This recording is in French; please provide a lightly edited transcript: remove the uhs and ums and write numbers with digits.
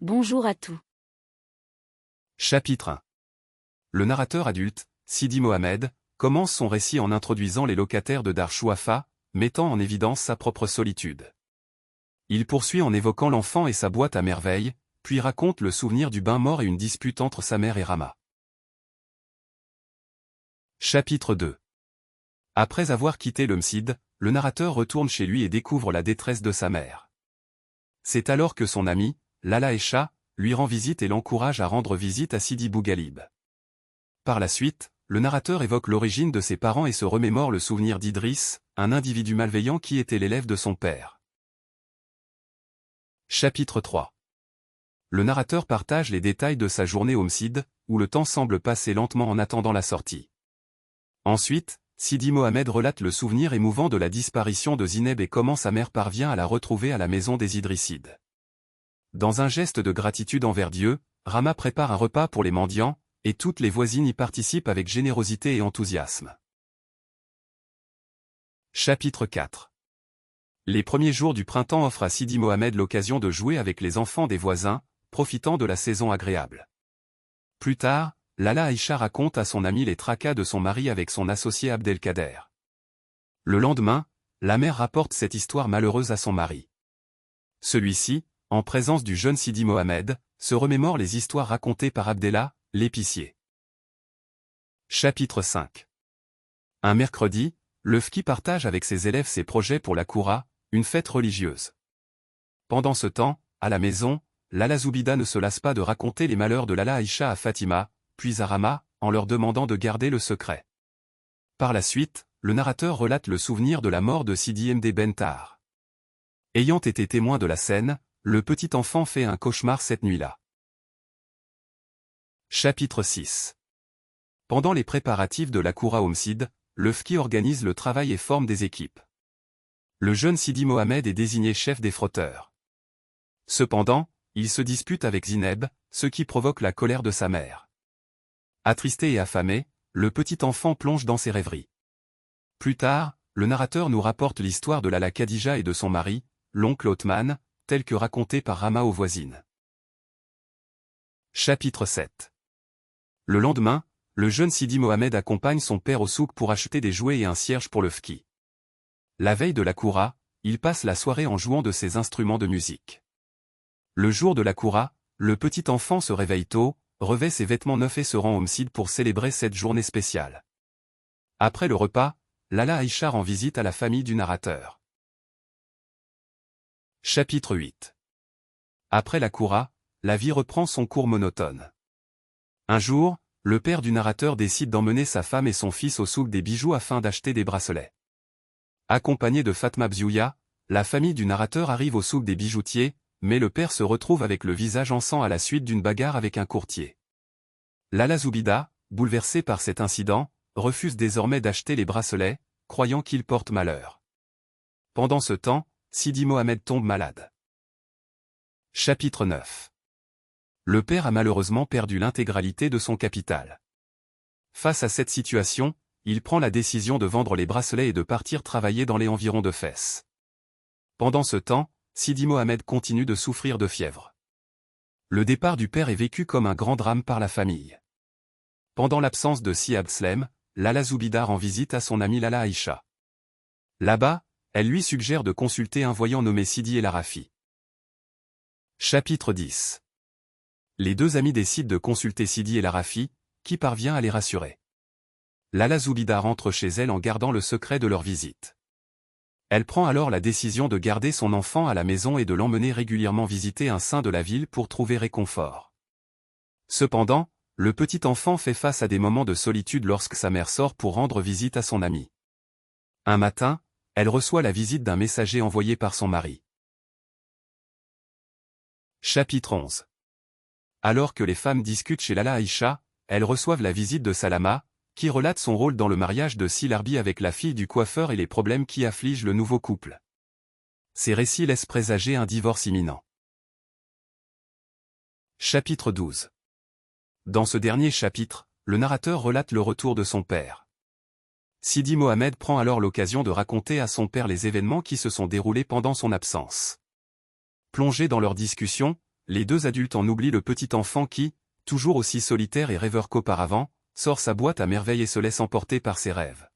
Bonjour à tous. Chapitre 1. Le narrateur adulte, Sidi Mohamed, commence son récit en introduisant les locataires de Dar Chouafa, mettant en évidence sa propre solitude. Il poursuit en évoquant l'enfant et sa boîte à merveille, puis raconte le souvenir du bain mort et une dispute entre sa mère et Rama. Chapitre 2. Après avoir quitté le Msid, le narrateur retourne chez lui et découvre la détresse de sa mère. C'est alors que son ami, Lala Aïcha, lui rend visite et l'encourage à rendre visite à Sidi Bougalib. Par la suite, le narrateur évoque l'origine de ses parents et se remémore le souvenir d'Idriss, un individu malveillant qui était l'élève de son père. Chapitre 3. Le narrateur partage les détails de sa journée au Msid, où le temps semble passer lentement en attendant la sortie. Ensuite, Sidi Mohamed relate le souvenir émouvant de la disparition de Zineb et comment sa mère parvient à la retrouver à la maison des Idrissides. Dans un geste de gratitude envers Dieu, Rama prépare un repas pour les mendiants, et toutes les voisines y participent avec générosité et enthousiasme. Chapitre 4. Les premiers jours du printemps offrent à Sidi Mohamed l'occasion de jouer avec les enfants des voisins, profitant de la saison agréable. Plus tard, Lala Aïcha raconte à son ami les tracas de son mari avec son associé Abdelkader. Le lendemain, la mère rapporte cette histoire malheureuse à son mari. Celui-ci, en présence du jeune Sidi Mohamed, se remémore les histoires racontées par Abdellah, l'épicier. Chapitre 5. Un mercredi, le Fki partage avec ses élèves ses projets pour la Koura, une fête religieuse. Pendant ce temps, à la maison, Lala Zoubida ne se lasse pas de raconter les malheurs de Lala Aïcha à Fatima, puis à Rama, en leur demandant de garder le secret. Par la suite, le narrateur relate le souvenir de la mort de Sidi Md Bentar. Ayant été témoin de la scène, le petit enfant fait un cauchemar cette nuit-là. Chapitre 6. Pendant les préparatifs de la Koura au Msid, le Fki organise le travail et forme des équipes. Le jeune Sidi Mohamed est désigné chef des frotteurs. Cependant, il se dispute avec Zineb, ce qui provoque la colère de sa mère. Attristé et affamé, le petit enfant plonge dans ses rêveries. Plus tard, le narrateur nous rapporte l'histoire de Lala Khadija et de son mari, l'oncle Othman, telle que racontée par Rama aux voisines. Chapitre 7. Le lendemain, le jeune Sidi Mohamed accompagne son père au souk pour acheter des jouets et un cierge pour le Fki. La veille de la Koura, il passe la soirée en jouant de ses instruments de musique. Le jour de la Koura, le petit enfant se réveille tôt, revêt ses vêtements neufs et se rend au Msid pour célébrer cette journée spéciale. Après le repas, Lala Aïcha rend visite à la famille du narrateur. Chapitre 8. Après la Koura, la vie reprend son cours monotone. Un jour, le père du narrateur décide d'emmener sa femme et son fils au souk des bijoux afin d'acheter des bracelets. Accompagné de Fatma Bziouya, la famille du narrateur arrive au souk des bijoutiers, mais le père se retrouve avec le visage en sang à la suite d'une bagarre avec un courtier. Lala Zoubida, bouleversée par cet incident, refuse désormais d'acheter les bracelets, croyant qu'ils portent malheur. Pendant ce temps, Sidi Mohamed tombe malade. Chapitre 9. Le père a malheureusement perdu l'intégralité de son capital. Face à cette situation, il prend la décision de vendre les bracelets et de partir travailler dans les environs de Fès. Pendant ce temps, Sidi Mohamed continue de souffrir de fièvre. Le départ du père est vécu comme un grand drame par la famille. Pendant l'absence de Si Abdslem, Lala Zoubida rend visite à son amie Lala Aïcha. Là-bas, elle lui suggère de consulter un voyant nommé Sidi El Arafi. Chapitre 10. Les deux amis décident de consulter Sidi El Arafi, qui parvient à les rassurer. Lala Zoubida rentre chez elle en gardant le secret de leur visite. Elle prend alors la décision de garder son enfant à la maison et de l'emmener régulièrement visiter un saint de la ville pour trouver réconfort. Cependant, le petit enfant fait face à des moments de solitude lorsque sa mère sort pour rendre visite à son ami. Un matin, elle reçoit la visite d'un messager envoyé par son mari. Chapitre 11. Alors que les femmes discutent chez Lala Aïcha, elles reçoivent la visite de Salama, qui relate son rôle dans le mariage de Silarbi avec la fille du coiffeur et les problèmes qui affligent le nouveau couple. Ces récits laissent présager un divorce imminent. Chapitre 12. Dans ce dernier chapitre, le narrateur relate le retour de son père. Sidi Mohamed prend alors l'occasion de raconter à son père les événements qui se sont déroulés pendant son absence. Plongé dans leur discussion, les deux adultes en oublient le petit enfant qui, toujours aussi solitaire et rêveur qu'auparavant, sort sa boîte à merveille et se laisse emporter par ses rêves.